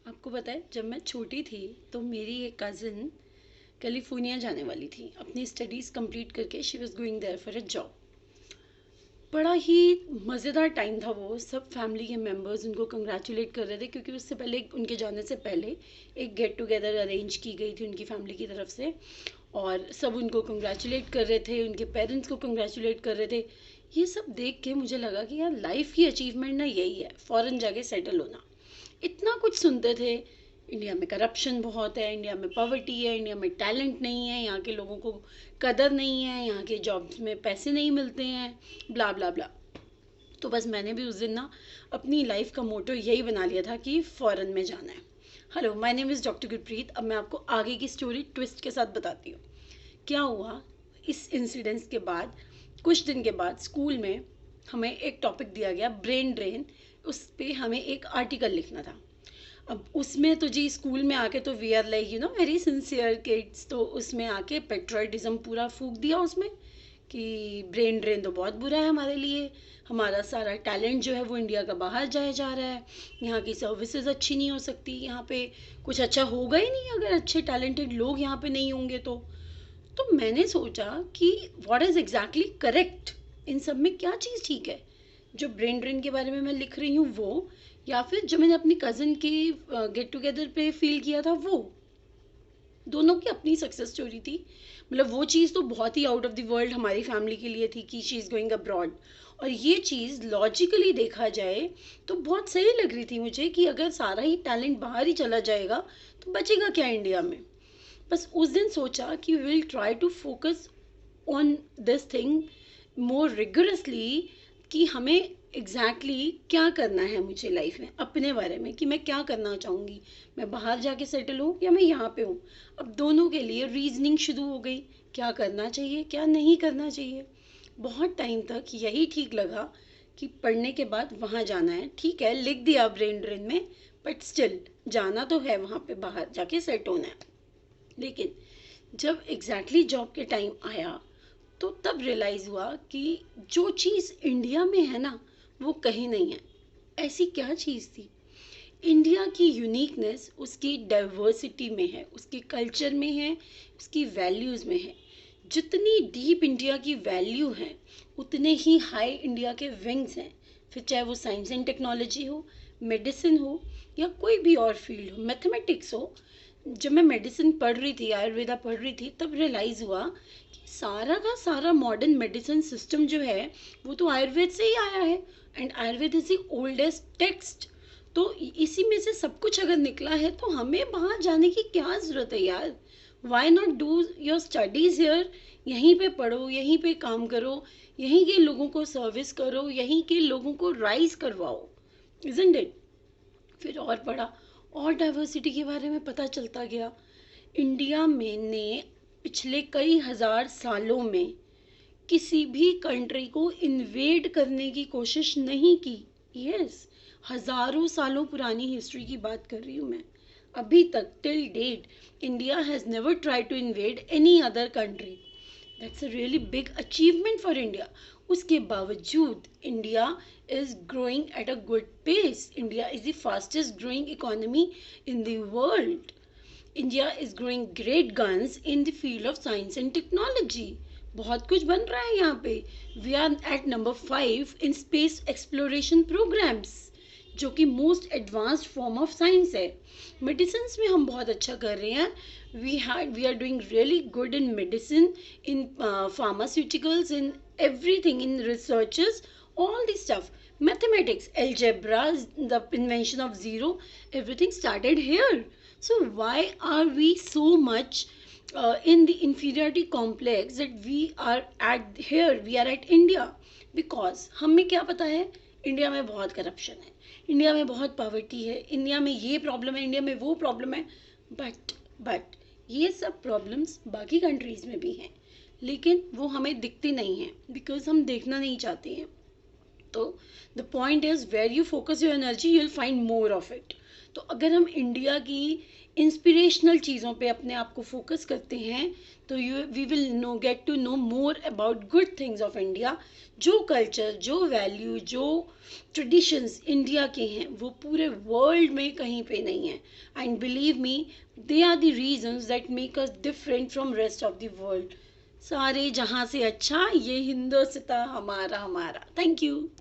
आपको पता है, जब मैं छोटी थी तो मेरी एक कज़िन कैलिफोर्निया जाने वाली थी अपनी स्टडीज़ कंप्लीट करके। She was going there for a job. बड़ा ही मज़ेदार टाइम था वो। सब फैमिली के मेम्बर्स उनको कंग्रेचुलेट कर रहे थे क्योंकि उससे पहले, उनके जाने से पहले, एक गेट टुगेदर अरेंज की गई थी उनकी फैमिली की तरफ से। और सब उनको कंग्रेचुलेट कर रहे थे, उनके पेरेंट्स को कंग्रेचुलेट कर रहे थे। ये सब देख के मुझे लगा कि यार, लाइफ की अचीवमेंट ना यही है, फ़ॉरेन जाके सेटल होना। इतना कुछ सुनते थे, इंडिया में करप्शन बहुत है, इंडिया में पॉवर्टी है, इंडिया में टैलेंट नहीं है, यहाँ के लोगों को कदर नहीं है, यहाँ के जॉब्स में पैसे नहीं मिलते हैं, ब्ला ब्ला ब्ला। तो बस मैंने भी उस दिन ना अपनी लाइफ का मोटो यही बना लिया था कि फ़ॉरेन में जाना है। Hello, my name is doctor Gurpreet. अब मैं आपको आगे की स्टोरी ट्विस्ट के साथ बताती हूँ। क्या हुआ इस इंसिडेंस के बाद, कुछ दिन के बाद स्कूल में हमें एक टॉपिक दिया गया, ब्रेन ड्रेन। उस पे हमें एक आर्टिकल लिखना था। अब उसमें तो जी स्कूल में आके तो we are like very sincere kids, तो उसमें आके पेट्रोटिज्म पूरा फूक दिया उसमें कि ब्रेन ड्रेन तो बहुत बुरा है हमारे लिए, हमारा सारा टैलेंट जो है वो इंडिया का बाहर जाया जा रहा है, यहाँ की सर्विसेज अच्छी नहीं हो सकती, यहाँ पे कुछ अच्छा होगा ही नहीं अगर अच्छे टैलेंटेड लोग यहाँ पे नहीं होंगे तो मैंने सोचा कि व्हाट इज़ एग्जैक्टली करेक्ट, इन सब में क्या चीज़ ठीक है, जो ब्रेन ड्रेन के बारे में मैं लिख रही हूँ वो, या फिर जो मैंने अपनी कज़न के गेट टुगेदर पे फील किया था वो। दोनों की अपनी सक्सेस स्टोरी थी। मतलब वो चीज़ तो बहुत ही आउट ऑफ द वर्ल्ड हमारी फैमिली के लिए थी कि शी इज़ गोइंग अब्रॉड, और ये चीज़ लॉजिकली देखा जाए तो बहुत सही लग रही थी मुझे कि अगर सारा ही टैलेंट बाहर ही चला जाएगा तो बचेगा क्या इंडिया में। बस उस दिन सोचा कि will try to focus on this thing more rigorously, कि हमें क्या करना है मुझे लाइफ में, अपने बारे में कि मैं क्या करना चाहूँगी, मैं बाहर जाके सेटल हूँ या मैं यहाँ पे हूँ। अब दोनों के लिए रीजनिंग शुरू हो गई, क्या करना चाहिए क्या नहीं करना चाहिए। बहुत टाइम तक यही ठीक लगा कि पढ़ने के बाद वहाँ जाना है, ठीक है लिख दिया ब्रेन ड्रेन में, बट स्टिल जाना तो है वहाँ पे, बाहर जाके सेट होना है। लेकिन जब जॉब के टाइम आया तो तब रियलाइज़ हुआ कि जो चीज़ इंडिया में है ना, वो कहीं नहीं है। ऐसी क्या चीज़ थी? इंडिया की यूनिकनेस उसकी डाइवर्सिटी में है, उसके कल्चर में है, उसकी वैल्यूज़ में है। जितनी डीप इंडिया की वैल्यू है, उतने ही हाई इंडिया के विंग्स हैं। फिर चाहे वो साइंस एंड टेक्नोलॉजी हो, मेडिसिन हो, या कोई भी और फील्ड हो, मैथमेटिक्स हो। जब मैं मेडिसिन पढ़ रही थी, आयुर्वेदा पढ़ रही थी, तब रियलाइज़ हुआ कि सारा का सारा मॉडर्न मेडिसिन सिस्टम जो है वो तो आयुर्वेद से ही आया है, and Ayurveda is the oldest text. तो इसी में से सब कुछ अगर निकला है तो हमें बाहर जाने की क्या ज़रूरत है यार। Why not do your studies here, यहीं पे पढ़ो, यहीं पे काम करो, यहीं के लोगों को सर्विस करो, यहीं के लोगों को राइज करवाओ, इजंट इट। फिर और पढ़ा, और डाइवर्सिटी के बारे में पता चलता गया। इंडिया में ने पिछले कई हजार सालों में किसी भी कंट्री को इन्वेड करने की कोशिश नहीं की। यस, हजारों सालों पुरानी हिस्ट्री की बात कर रही हूँ मैं। अभी तक till date India has never try to invade any other country. That's a really big achievement for India. उसके बावजूद India is growing at a good pace. India is the fastest growing economy in the world. India is growing great guns in the field of science and technology. बहुत कुछ बन रहा है यहाँ पे। We are at number 5 in space exploration programs, जो कि most advanced form of science है। मेडिसिन में हम बहुत अच्छा कर रहे हैं। We are doing really good in medicine, in pharmaceuticals, in everything, in researches, all this stuff. Mathematics, algebra, the invention of zero, everything started here. So why are we so much in the inferiority complex that we are at here, we are at India? Because हमें क्या पता है, India में बहुत corruption है, India में बहुत poverty है, इंडिया में ये प्रॉब्लम है, इंडिया में वो प्रॉब्लम है। बट ये सब प्रॉब्लम्स बाकी कंट्रीज़ में भी हैं, लेकिन वो हमें दिखती नहीं हैं बिकॉज हम देखना नहीं चाहते हैं। तो the point is, where you focus your energy you will find more of it. तो अगर हम इंडिया की इंस्पिरेशनल चीज़ों पे अपने आप को फोकस करते हैं तो we will get to know more about good things of India. जो कल्चर, जो वैल्यू, जो ट्रेडिशंस इंडिया के हैं वो पूरे वर्ल्ड में कहीं पे नहीं है। And believe me, they are the reasons that make us different from rest of the world. सारे जहाँ से अच्छा ये हिंदुस्तान हमारा हमारा। Thank you.